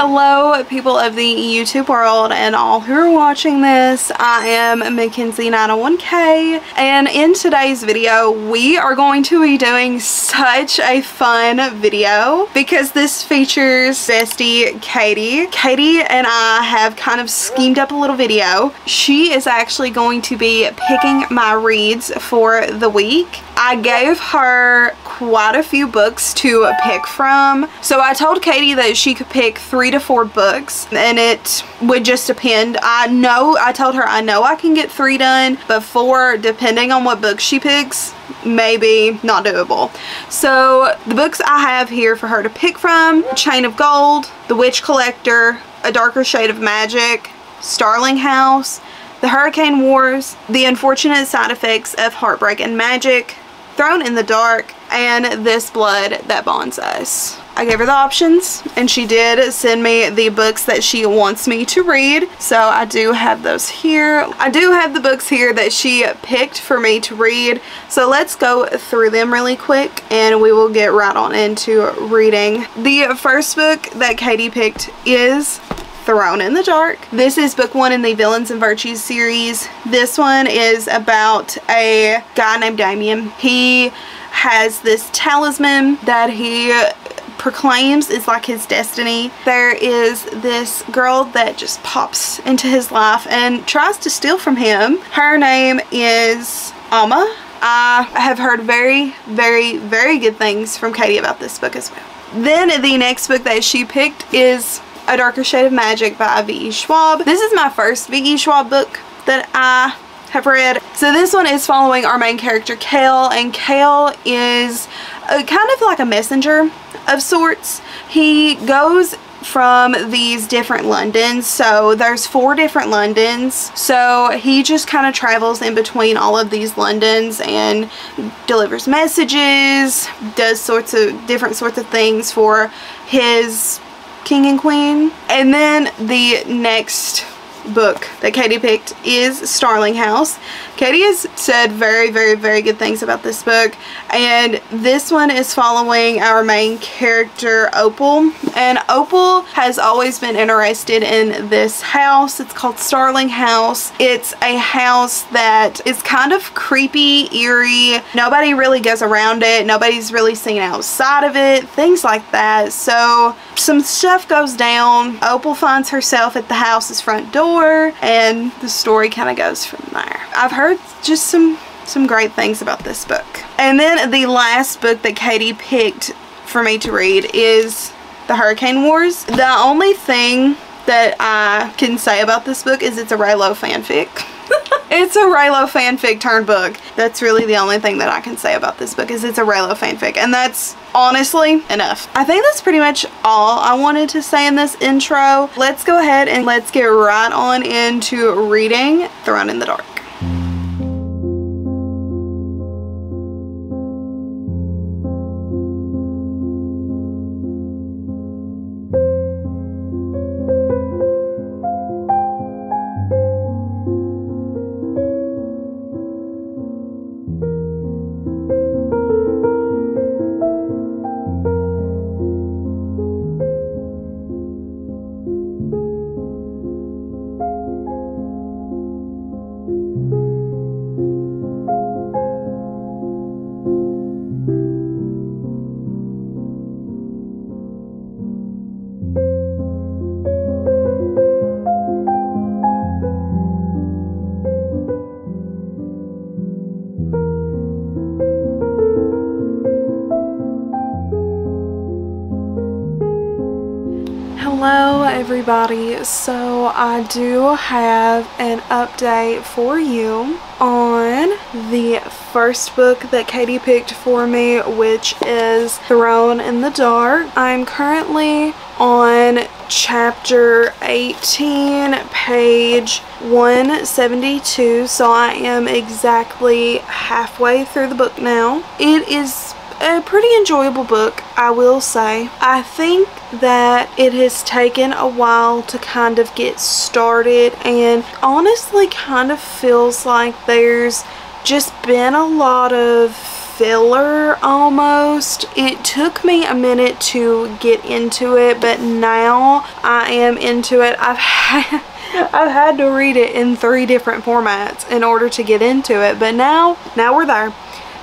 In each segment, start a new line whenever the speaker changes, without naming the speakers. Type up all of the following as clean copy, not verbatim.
Hello people of the YouTube world and all who are watching this. I am Mackenzie901K, and in today's video we are going to be doing such a fun video because this features bestie Katie. Katie and I have kind of schemed up a little video. She is actually going to be picking my reads for the week. I gave her quite a few books to pick from, so I told Katie that she could pick 3 to 4 books and it would just depend. I told her I know I can get 3 done, but 4, depending on what book she picks, maybe not doable. So the books I have here for her to pick from: Chain of Gold, The Witch Collector, A Darker Shade of Magic, Starling House, The Hurricane Wars, The Unfortunate Side Effects of Heartbreak and Magic, Thrown in the Dark, and This Blood That Bonds Us. I gave her the options and she did send me the books that she wants me to read, so I do have those here. I do have the books here that she picked for me to read, so let's go through them really quick and we will get right on into reading. The first book that Katie picked is Thrown in the Dark. This is book 1 in the Villains and Virtues series. This one is about a guy named Damien. He has this talisman that he proclaims is like his destiny. There is this girl that just pops into his life and tries to steal from him. Her name is Alma. I have heard very, very, very good things from Katie about this book as well. Then the next book that she picked is A Darker Shade of Magic by V.E. Schwab. This is my first V.E. Schwab book that I have read. So this one is following our main character Kale, and Kale is kind of like a messenger of sorts. He goes from these different Londons, so there's 4 different Londons, so he just kind of travels in between all of these Londons and delivers messages, does different sorts of things for his king and queen. And then the next book that Katie picked is Starling House. Katie has said very, very, very good things about this book, and this one is following our main character Opal, and Opal has always been interested in this house. It's called Starling House. It's a house that is kind of creepy, eerie. Nobody really goes around it. Nobody's really seen outside of it, things like that. So some stuff goes down. Opal finds herself at the house's front door, and the story kind of goes from there. I've heard just some great things about this book. And then the last book that Katie picked for me to read is The Hurricane Wars. The only thing that I can say about this book is it's a Raylo fanfic. It's a Raylo fanfic turned book. That's really the only thing that I can say about this book, is it's a Raylo fanfic, and that's honestly enough. I think that's pretty much all I wanted to say in this intro. Let's go ahead and let's get right on into reading Thrown in the Dark. Hello everybody, so I do have an update for you on the first book that Katie picked for me, which is Thrown in the Dark. I'm currently on chapter 18, page 172, so I am exactly halfway through the book now. It is a pretty enjoyable book, I will say. I think that it has taken a while to kind of get started, and honestly kind of feels like there's just been a lot of filler almost. It took me a minute to get into it, but now I am into it. I've had to read it in 3 different formats in order to get into it, but now we're there.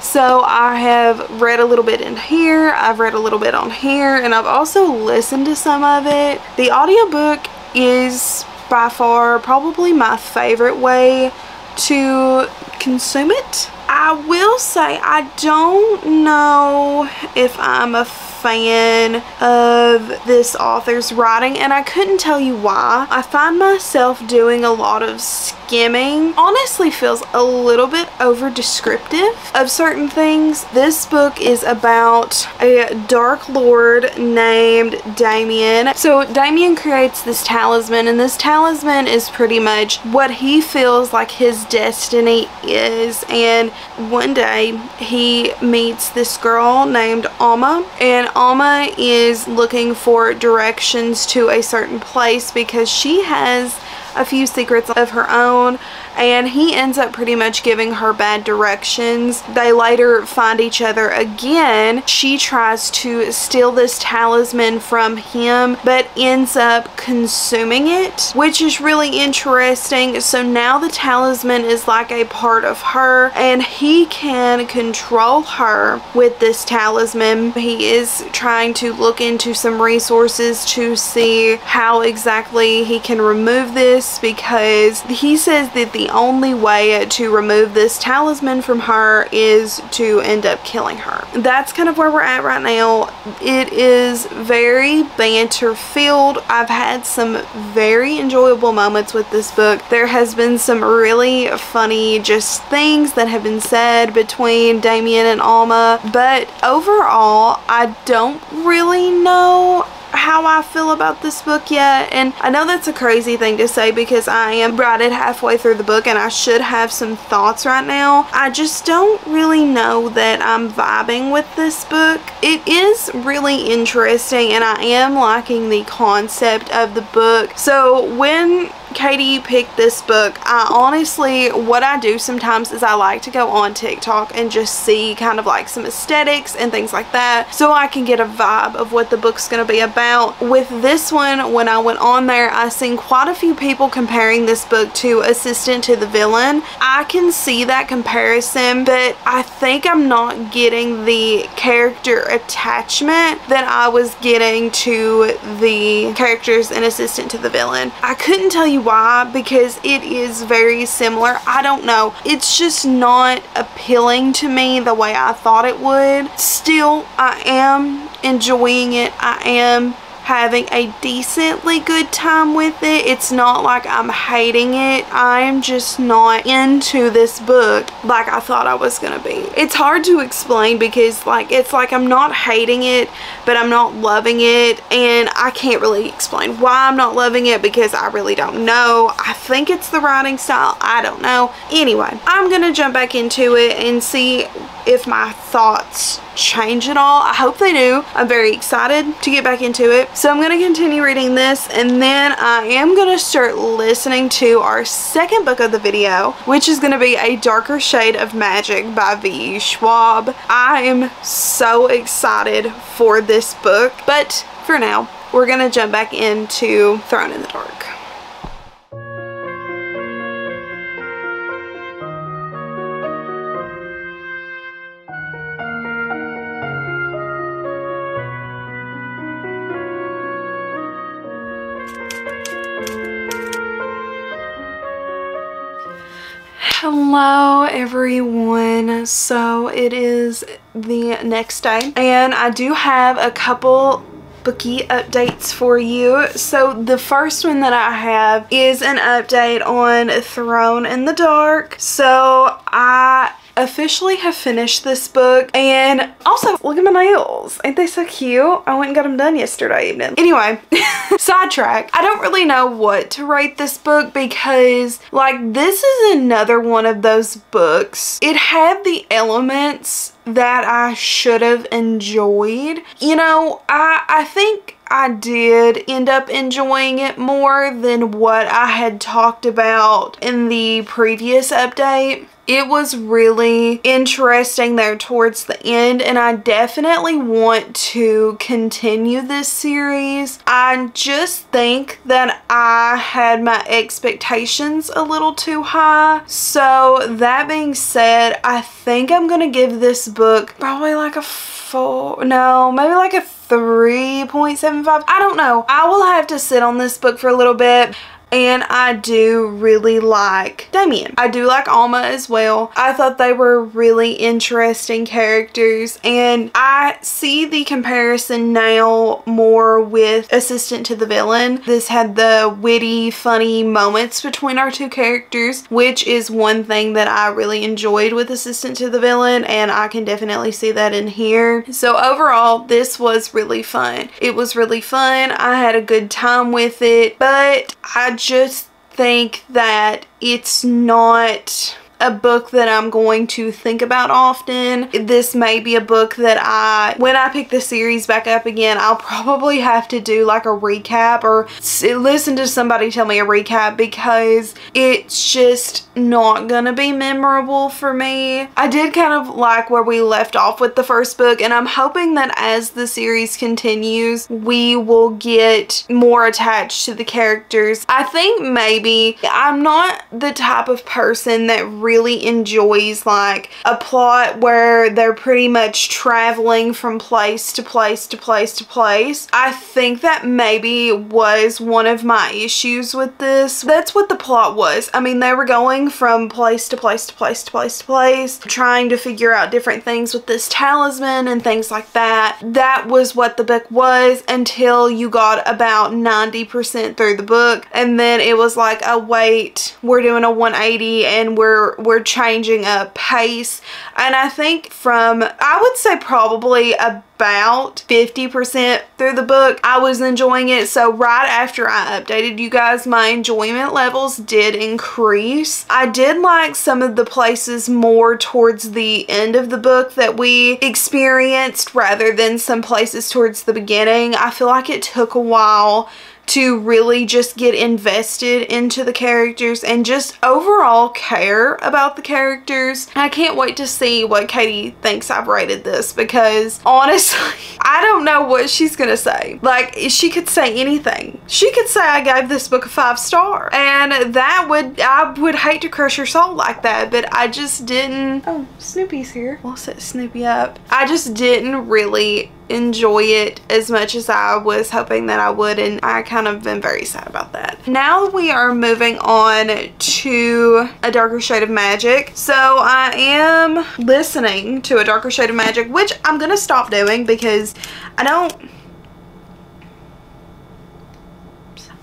So I have read a little bit in here, I've read a little bit on here, and I've also listened to some of it. The audiobook is by far probably my favorite way to consume it. I will say I don't know if I'm a fan of this author's writing, and I couldn't tell you why. I find myself doing a lot of skimming. Honestly feels a little bit over descriptive of certain things. This book is about a dark lord named Damien. So Damien creates this talisman, and this talisman is pretty much what he feels like his destiny is. And one day he meets this girl named Alma, and Alma is looking for directions to a certain place because she has a few secrets of her own, and he ends up pretty much giving her bad directions. They later find each other again. She tries to steal this talisman from him but ends up consuming it, which is really interesting. So now the talisman is like a part of her, and he can control her with this talisman. He is trying to look into some resources to see how exactly he can remove this, because he says that the only way to remove this talisman from her is to end up killing her. That's kind of where we're at right now. It is very banter filled. I've had some very enjoyable moments with this book. There has been some really funny just things that have been said between Damien and Alma, but overall I don't really know how I feel about this book yet. And I know that's a crazy thing to say because I am right at halfway through the book and I should have some thoughts right now. I just don't really know that I'm vibing with this book. It is really interesting and I am liking the concept of the book. So when Katie picked this book, I honestly, what I do sometimes is I like to go on TikTok and just see kind of like some aesthetics and things like that so I can get a vibe of what the book's going to be about. With this one, when I went on there, I seen quite a few people comparing this book to Assistant to the Villain. I can see that comparison, but I think I'm not getting the character attachment that I was getting to the characters in Assistant to the Villain. I couldn't tell you why, because it is very similar. I don't know. It's just not appealing to me the way I thought it would. Still, I am enjoying it. I am having a decently good time with it. It's not like I'm hating it. I'm just not into this book like I thought I was gonna be. It's hard to explain because it's like I'm not hating it, but I'm not loving it, and I can't really explain why I'm not loving it because I really don't know. I think it's the writing style. I don't know. Anyway, I'm gonna jump back into it and see if my thoughts change at all. I hope they do. I'm very excited to get back into it. So I'm going to continue reading this, and then I am going to start listening to our second book of the video, which is going to be A Darker Shade of Magic by V. Schwab. I am so excited for this book, but for now, we're going to jump back into Thrown in the Dark. Hello everyone. So it is the next day and I do have a couple bookie updates for you. So the first one that I have is an update on Thrown in the Dark. So I officially have finished this book, and also look at my nails, ain't they so cute? I went and got them done yesterday evening. Anyway, sidetrack. I don't really know what to rate this book because this is another one of those books. It had the elements that I should have enjoyed. You know, I think I did end up enjoying it more than what I had talked about in the previous update. it was really interesting there towards the end, and I definitely want to continue this series. I just think that I had my expectations a little too high. So that being said, I think I'm gonna give this book probably like a 4, no, maybe like a 3.75. I don't know. I will have to sit on this book for a little bit. And I do really like Damien. I do like Alma as well. I thought they were really interesting characters, and I see the comparison now more with Assistant to the Villain. This had the witty, funny moments between our two characters, which is one thing that I really enjoyed with Assistant to the Villain, and I can definitely see that in here. So overall, this was really fun. It was really fun. I had a good time with it, but I just think that it's not a book that I'm going to think about often. This may be a book that when I pick the series back up again, I'll probably have to do like a recap or listen to somebody tell me a recap, because it's just not gonna be memorable for me. I did kind of like where we left off with the first book, and I'm hoping that as the series continues, we will get more attached to the characters. I think maybe I'm not the type of person that really enjoys like a plot where they're pretty much traveling from place to place to place to place. I think that maybe was one of my issues with this. That's what the plot was. I mean, they were going from place to place to place to place to place, trying to figure out different things with this talisman and things like that. That was what the book was until you got about 90% through the book, and then it was like, oh wait, we're doing a 180 and we're changing a pace. And I think from, I would say probably about 50% through the book, I was enjoying it. So right after I updated you guys, my enjoyment levels did increase. I did like some of the places more towards the end of the book that we experienced rather than some places towards the beginning. I feel like it took a while to really just get invested into the characters and just overall care about the characters. I can't wait to see what Katie thinks I've rated this, because honestly, I don't know what she's gonna say. Like, she could say anything. She could say I gave this book a 5-star, and that would, I would hate to crush her soul like that, but I just didn't. Oh, Snoopy's here. We'll set Snoopy up. I just didn't really enjoy it as much as I was hoping that I would, and I kind of been very sad about that. Now we are moving on to A Darker Shade of Magic. So I am listening to A Darker Shade of Magic, which I'm gonna stop doing because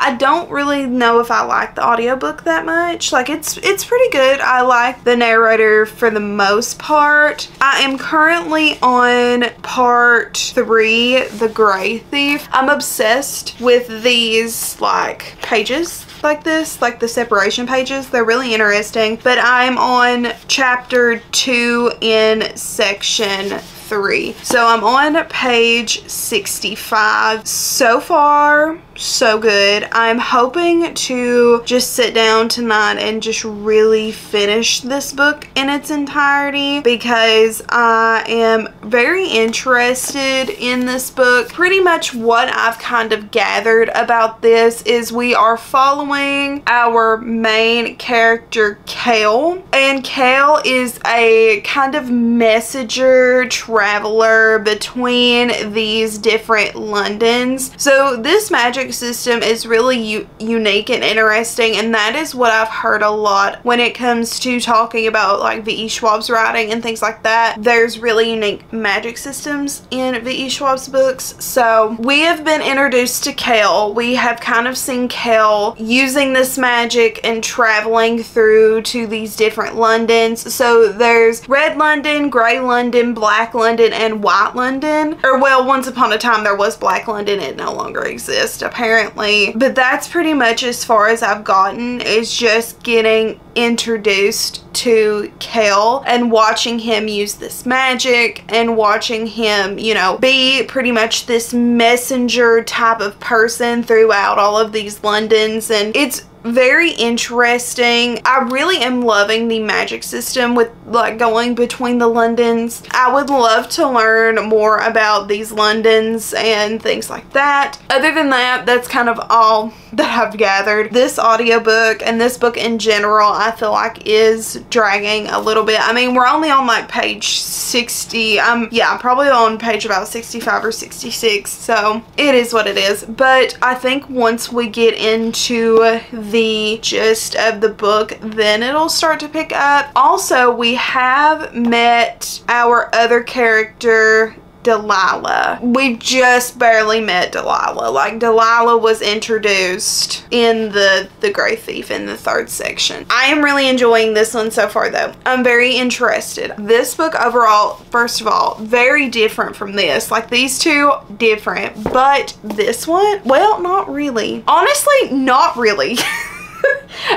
I don't really know if I like the audiobook that much. Like, it's pretty good. I like the narrator for the most part. I am currently on part 3, The Gray Thief. I'm obsessed with these like pages like this, like the separation pages. They're really interesting, but I'm on chapter 2 in section 3. So I'm on page 65. So far, so good. I'm hoping to just sit down tonight and just really finish this book in its entirety, because I am very interested in this book. Pretty much what I've kind of gathered about this is we are following our main character, Kale, and Kale is a kind of messenger traveler between these different Londons. So this magic system is really unique and interesting, and that is what I've heard a lot when it comes to talking about like V.E. Schwab's writing and things like that. There's really unique magic systems in V.E. Schwab's books. So we have been introduced to Kale. We have kind of seen Kale using this magic and traveling through to these different Londons. So there's Red London, Grey London, Black London, and White London. Or well, once upon a time there was Black London. It no longer exists apparently. But that's pretty much as far as I've gotten, is just getting introduced to Kale and watching him use this magic and watching him, you know, be pretty much this messenger type of person throughout all of these Londons. And it's very interesting. I really am loving the magic system with like going between the Londons. I would love to learn more about these Londons and things like that. Other than that, that's kind of all that I've gathered. This audiobook and this book in general, I feel like is dragging a little bit. I mean, we're only on like page 60. Yeah, I'm probably on page about 65 or 66. So it is what it is. But I think once we get into the gist of the book, then it'll start to pick up. Also, we have met our other character, Delilah. We just barely met Delilah. Like, Delilah was introduced in the Grey Thief in the 3rd section. I am really enjoying this one so far though. I'm very interested. This book overall, first of all, very different from this. Like, these two, different. But this one, well, not really. Honestly, not really.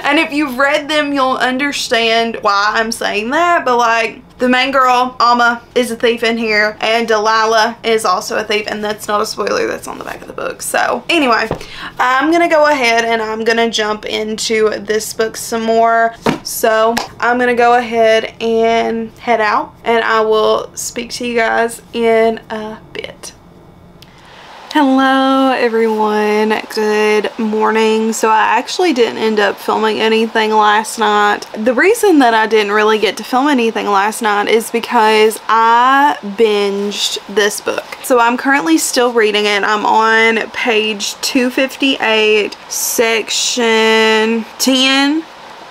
And if you've read them, you'll understand why I'm saying that. But like, the main girl, Alma, is a thief in here, and Delilah is also a thief, and that's not a spoiler, that's on the back of the book. So anyway, I'm gonna go ahead and I'm gonna jump into this book some more. So I'm gonna go ahead and head out, and I will speak to you guys in a bit. Hello everyone, good morning. So I actually didn't end up filming anything last night. The reason that I didn't really get to film anything last night is because I binged this book. So I'm currently still reading it. I'm on page 258, section 10,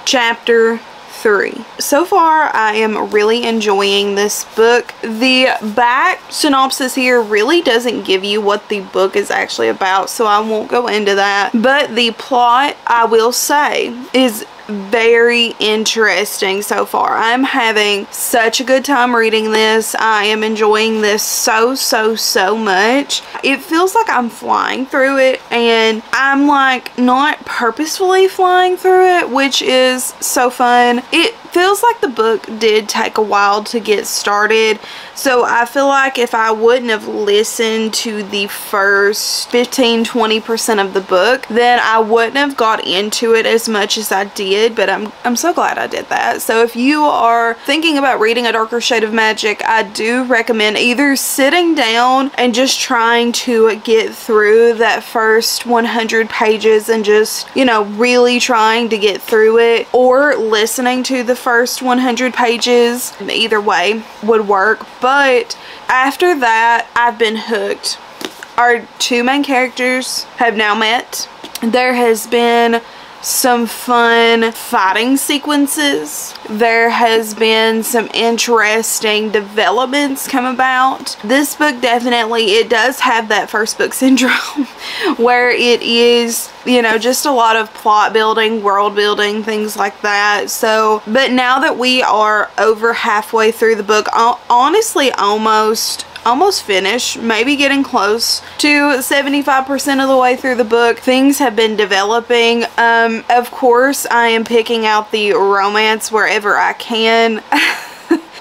chapter 3. So far, I am really enjoying this book. The back synopsis here really doesn't give you what the book is actually about, so I won't go into that. But the plot, I will say, is very interesting so far. I'm having such a good time reading this. I am enjoying this so much. It feels like I'm flying through it, and I'm like not purposefully flying through it, which is so fun. It feels like the book did take a while to get started, so I feel like if I wouldn't have listened to the first 15-20% of the book, then I wouldn't have got into it as much as I did. But I'm so glad I did that. So if you are thinking about reading A Darker Shade of Magic, I do recommend either sitting down and just trying to get through that first 100 pages and just, you know, really trying to get through it, or listening to the first 100 pages. Either way would work. But after that, I've been hooked. Our two main characters have now met. There has been some fun fighting sequences. There has been some interesting developments come about. This book definitely, it does have that first book syndrome where it is, you know, just a lot of plot building, world building, things like that. So, but now that we are over halfway through the book, honestly almost finished, maybe getting close to 75% of the way through the book, things have been developing. Of course, I am picking out the romance wherever I can.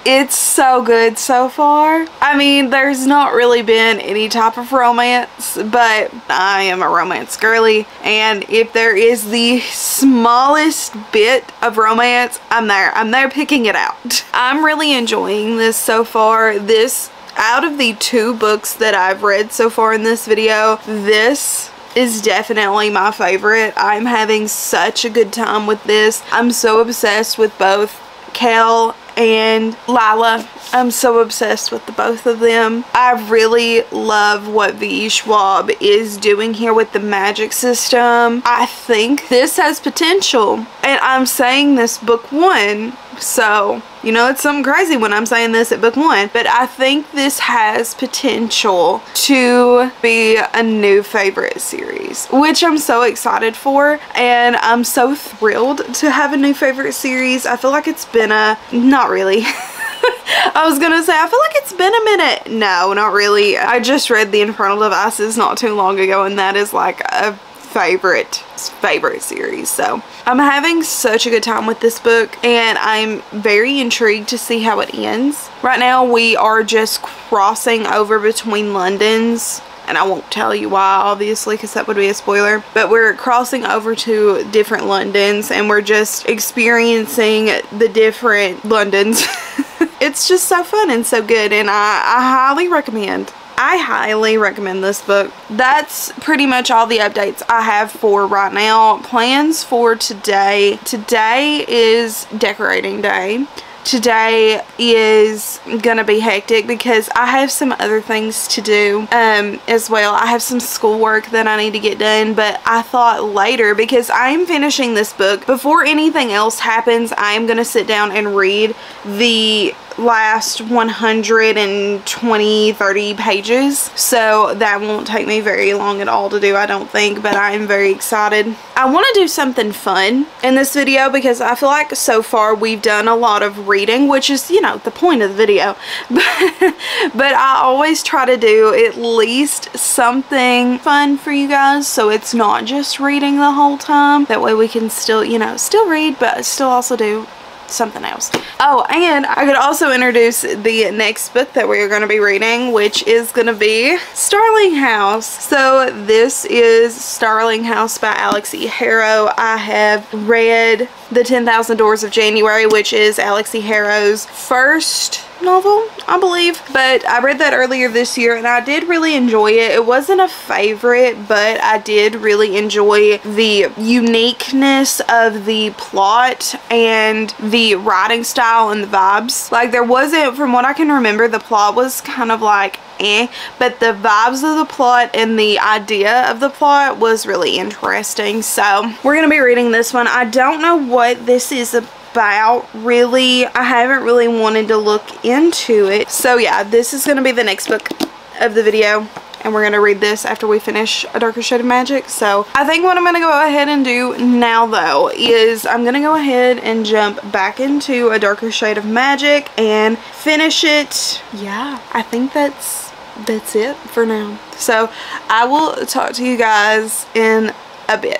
It's so good so far. I mean, there's not really been any type of romance, but I am a romance girly, and if there is the smallest bit of romance, I'm there picking it out. I'm really enjoying this so far. This, out of the two books that I've read so far in this video, this is definitely my favorite. I'm having such a good time with this. I'm so obsessed with both Kel and Lila. I'm so obsessed with the both of them. I really love what V.E. Schwab is doing here with the magic system. I think this has potential, and I'm saying this book 1, so you know it's something crazy when I'm saying this at book 1, but I think this has potential to be a new favorite series, which I'm so excited for, and I'm so thrilled to have a new favorite series. I feel like it's been not really. I was gonna say, I feel like it's been a minute. No, not really. I just read The Infernal Devices not too long ago, and that is like a favorite series. So I'm having such a good time with this book, and I'm very intrigued to see how it ends. Right now we are just crossing over between Londons, and I won't tell you why, obviously, because that would be a spoiler, but we're crossing over to different Londons, and we're just experiencing the different Londons. It's just so fun and so good, and I highly recommend this book. That's pretty much all the updates I have for right now. Plans for today. Today is decorating day. Today is gonna be hectic because I have some other things to do as well. I have some schoolwork that I need to get done, but I thought later, because I'm finishing this book before anything else happens, I am gonna sit down and read the last 120-30 pages, so that won't take me very long at all to do, I don't think, but I am very excited. I want to do something fun in this video because I feel like so far we've done a lot of reading, which is, you know, the point of the video, but I always try to do at least something fun for you guys, so it's not just reading the whole time. That way we can still, you know, still read, but still also do something else. Oh, and I could also introduce the next book that we're going to be reading, which is going to be Starling House. So this is Starling House by Alex E. Harrow. I have read The 10,000 Doors of January, which is Alex E. Harrow's first novel, I believe, but I read that earlier this year and I did really enjoy it. It wasn't a favorite, but I did really enjoy the uniqueness of the plot and the writing style and the vibes. Like, there wasn't, from what I can remember, the plot was kind of like but the vibes of the plot and the idea of the plot was really interesting. So we're gonna be reading this one. I don't know what this is about, really. I haven't really wanted to look into it. So yeah, this is gonna be the next book of the video, and we're gonna read this after we finish A Darker Shade of Magic. So I think what I'm gonna go ahead and do now, though, is I'm gonna go ahead and jump back into A Darker Shade of Magic and finish it. Yeah, I think that's it for now. So I will talk to you guys in a bit.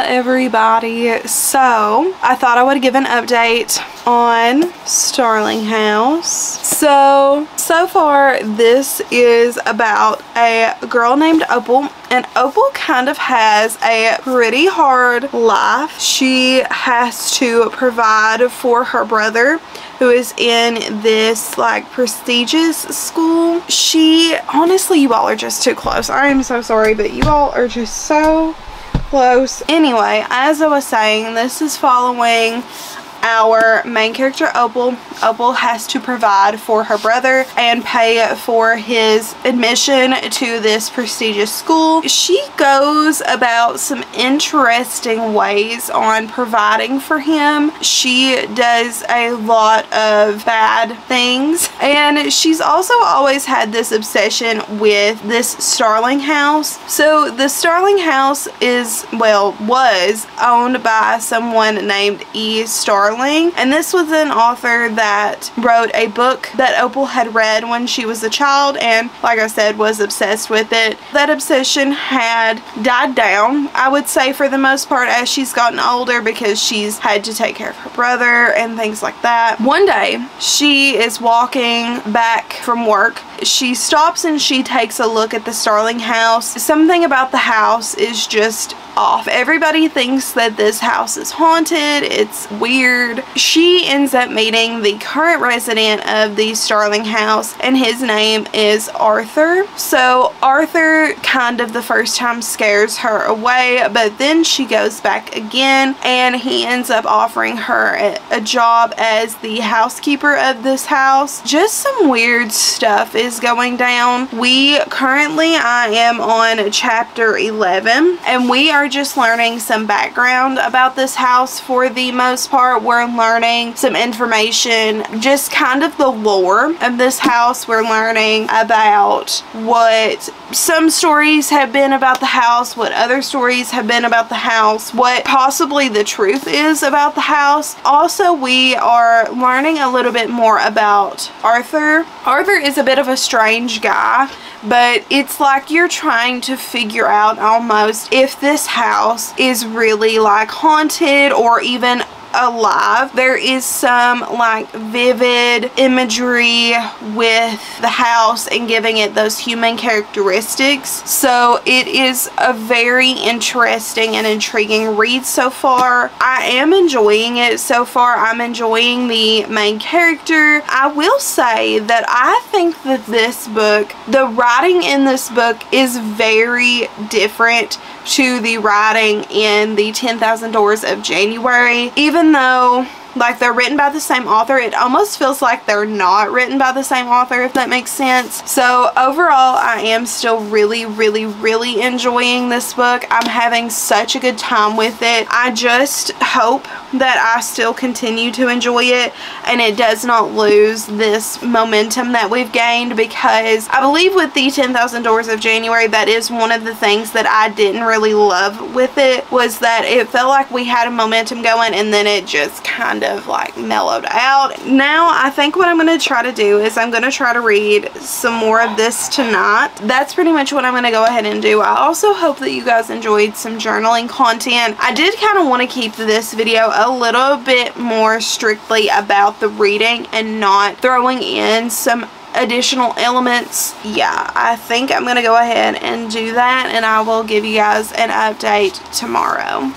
everybody. So I thought I would give an update on Starling House. So far this is about a girl named Opal, and Opal kind of has a pretty hard life. She has to provide for her brother, who is in this like prestigious school. She, honestly, you all are just too close. I am so sorry, but you all are just so close. Anyway, as I was saying, this is following our main character, Opal. Opal has to provide for her brother and pay for his admission to this prestigious school. She goes about some interesting ways on providing for him. She does a lot of bad things, and she's also always had this obsession with this Starling House. So the Starling House is, well, was owned by someone named E. Starling, and this was an author that wrote a book that Opal had read when she was a child, and like I said, was obsessed with it. That obsession had died down, I would say, for the most part, as she's gotten older, because she's had to take care of her brother and things like that. One day she is walking back from work. She stops and she takes a look at the Starling House. Something about the house is just off. Everybody thinks that this house is haunted. It's weird. She ends up meeting the current resident of the Starling House, and his name is Arthur. So Arthur kind of the first time scares her away, but then she goes back again, and he ends up offering her a job as the housekeeper of this house. Just some weird stuff is going down. I am on chapter 11, and we are just learning some background about this house for the most part. We're learning some information, just kind of the lore of this house. We're learning about what some stories have been about the house, what other stories have been about the house, what possibly the truth is about the house. Also, we are learning a little bit more about Arthur. Arthur is a bit of a strange guy, but it's like you're trying to figure out almost if this house is really like haunted or even alive. There is some like vivid imagery with the house and giving it those human characteristics. So it is a very interesting and intriguing read so far. I am enjoying it so far. I'm enjoying the main character. I will say that I think that this book, the writing in this book is very different to the writing in the 10,000 Doors of January. Even though like they're written by the same author, it almost feels like they're not written by the same author, if that makes sense. So overall, I am still really enjoying this book. I'm having such a good time with it. I just hope that I still continue to enjoy it and it does not lose this momentum that we've gained, because I believe with the 10,000 Doors of January, that is one of the things that I didn't really love with it, was that it felt like we had a momentum going and then it just kind of like mellowed out. Now I think what I'm going to try to do is I'm going to try to read some more of this tonight. That's pretty much what I'm going to go ahead and do. I also hope that you guys enjoyed some journaling content. I did kind of want to keep this video a little bit more strictly about the reading and not throwing in some additional elements. Yeah, I think I'm going to go ahead and do that, and I will give you guys an update tomorrow.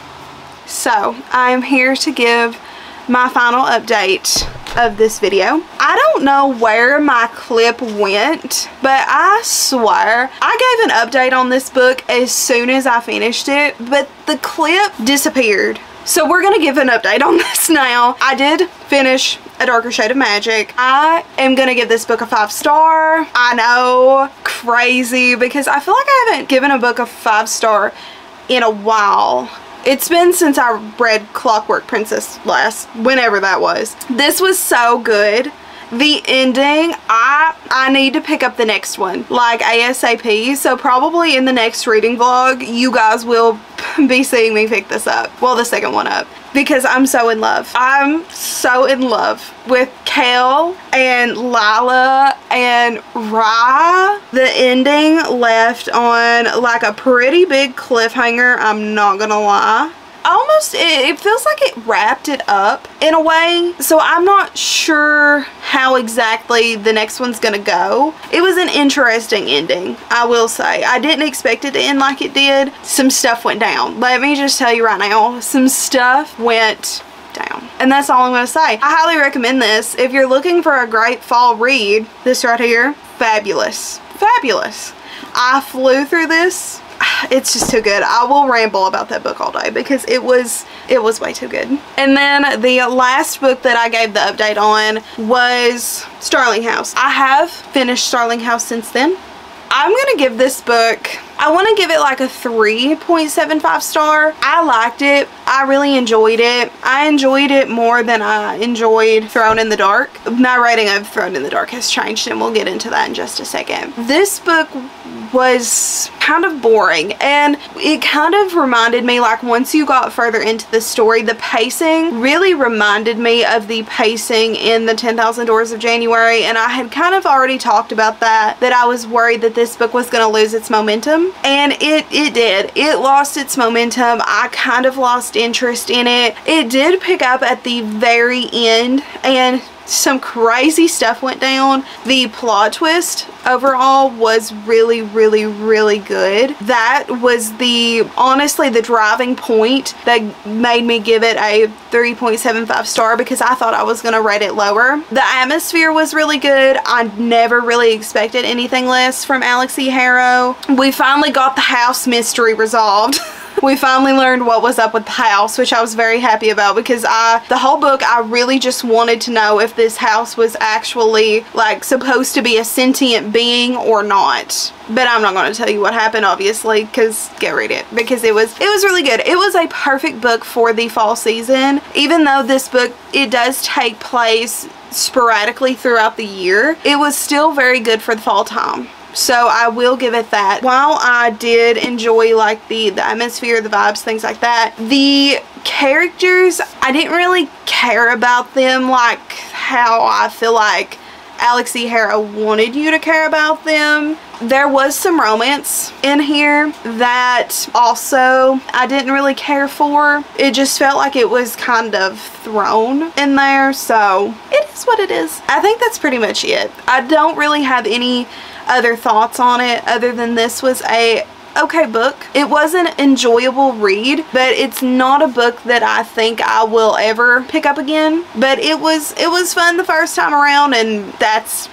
So I'm here to give my final update of this video. I don't know where my clip went, but I swear I gave an update on this book as soon as I finished it, but the clip disappeared. So we're gonna give an update on this now. I did finish A Darker Shade of Magic. I am gonna give this book a 5-star. I know, crazy, because I feel like I haven't given a book a 5-star in a while. It's been since I read Clockwork Princess last, whenever that was. This was so good. The ending, I need to pick up the next one, like ASAP. So probably in the next reading vlog, you guys will be seeing me pick this up. Well, the second one up. Because I'm so in love. I'm so in love with Kel and Lila and Rye. The ending left on like a pretty big cliffhanger, I'm not gonna lie. it feels like it wrapped it up in a way, so I'm not sure how exactly the next one's gonna go. It was an interesting ending, I will say. I didn't expect it to end like it did. Some stuff went down. Let me just tell you right now, some stuff went down. And that's all I'm gonna say. I highly recommend this. If you're looking for a great fall read, this right here, fabulous. Fabulous. I flew through this. It's just too good. I will ramble about that book all day because it was way too good. And then the last book that I gave the update on was Starling House. I have finished Starling House since then. I'm gonna give this book, I want to give it like a 3.75 star. I liked it. I really enjoyed it. I enjoyed it more than I enjoyed Thrown in the Dark. My rating of Thrown in the Dark has changed, and we'll get into that in just a second. This book was kind of boring, and it kind of reminded me, like, once you got further into the story, the pacing really reminded me of the pacing in the 10,000 Doors of January, and I had kind of already talked about that I was worried that this book was going to lose its momentum, and it did. It lost its momentum. I kind of lost interest in it. It did pick up at the very end, and some crazy stuff went down. The plot twist overall was really, really, really good. That was honestly the driving point that made me give it a 3.75 star, because I thought I was going to rate it lower. The atmosphere was really good. I never really expected anything less from Alex E. Harrow. We finally got the house mystery resolved. We finally learned what was up with the house, which I was very happy about, because the whole book I really just wanted to know if this house was actually like supposed to be a sentient being or not. But I'm not going to tell you what happened, obviously, because go read it, because it was really good. It was a perfect book for the fall season. Even though this book, it does take place sporadically throughout the year, it was still very good for the fall time. So I will give it that. While I did enjoy like the atmosphere, the vibes, things like that, the characters, I didn't really care about them like how I feel like Alex E. Harrow wanted you to care about them. There was some romance in here that also I didn't really care for. It just felt like it was kind of thrown in there, so it is what it is. I think that's pretty much it. I don't really have any other thoughts on it other than this was a okay book. It was an enjoyable read, but it's not a book that I think I will ever pick up again. But it was fun the first time around, and that's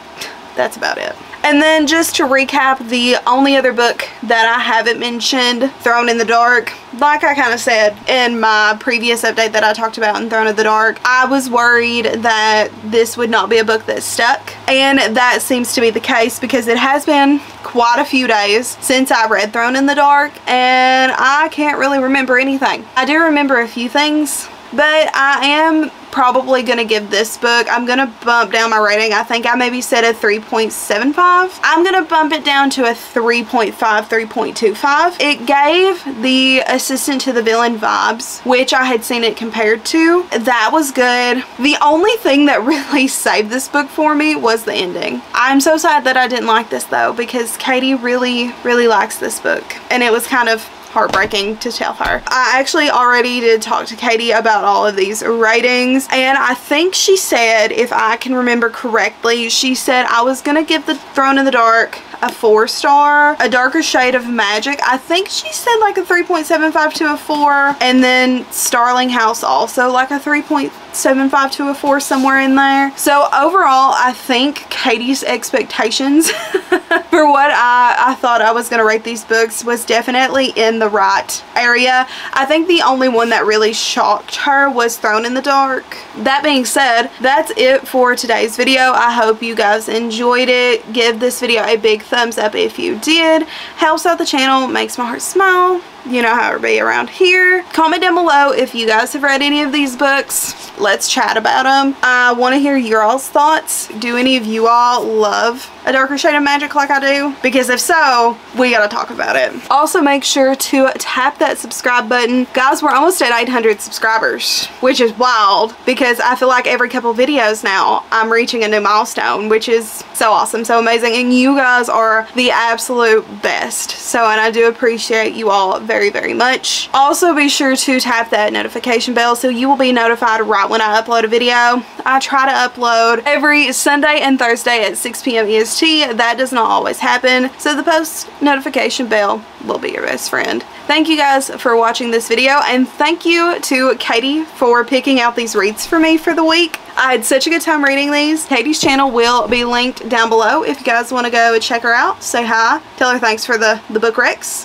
about it. And then just to recap, the only other book that I haven't mentioned, Thrown in the Dark. Like I kind of said in my previous update that I talked about in Thrown in the Dark, I was worried that this would not be a book that stuck. And that seems to be the case, because it has been quite a few days since I read Thrown in the Dark, and I can't really remember anything. I do remember a few things, but I am probably gonna give this book, I'm gonna bump down my rating. I think I maybe said a 3.75. I'm gonna bump it down to a 3.5, 3.25. It gave the assistant to the villain vibes, which I had seen it compared to. That was good. The only thing that really saved this book for me was the ending. I'm so sad that I didn't like this though, because Katie really, really likes this book, and it was kind of heartbreaking to tell her. I actually already did talk to Katie about all of these ratings, and I think she said, if I can remember correctly, she said I was gonna give the Thrown in the Dark a 4 star, A Darker Shade of Magic, I think she said like a 3.75 to a 4, and then Starling House also like a 3.75 to a 4, somewhere in there. So overall, I think Katie's expectations for what I thought I was going to rate these books was definitely in the right area. I think the only one that really shocked her was Thrown in the Dark. That being said, that's it for today's video. I hope you guys enjoyed it. Give this video a big thumbs up if you did. Helps out the channel, makes my heart smile. You know how it be around here. Comment down below if you guys have read any of these books. Let's chat about them. I want to hear your all's thoughts. Do any of you all love A Darker Shade of Magic like I do? Because if so, we gotta talk about it. Also, make sure to tap that subscribe button. Guys, we're almost at 800 subscribers, which is wild, because I feel like every couple videos now I'm reaching a new milestone, which is so awesome, so amazing, and you guys are the absolute best. So, and I do appreciate you all very very, very much. Also, be sure to tap that notification bell so you will be notified right when I upload a video. I try to upload every Sunday and Thursday at 6 p.m. EST. That does not always happen, so the post notification bell will be your best friend. Thank you guys for watching this video, and thank you to Katie for picking out these reads for me for the week. I had such a good time reading these. Katie's channel will be linked down below if you guys want to go check her out. Say hi. Tell her thanks for the book recs.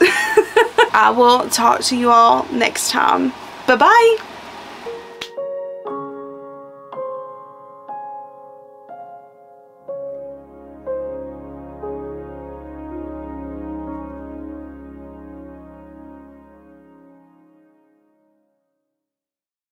I will talk to you all next time. Bye-bye.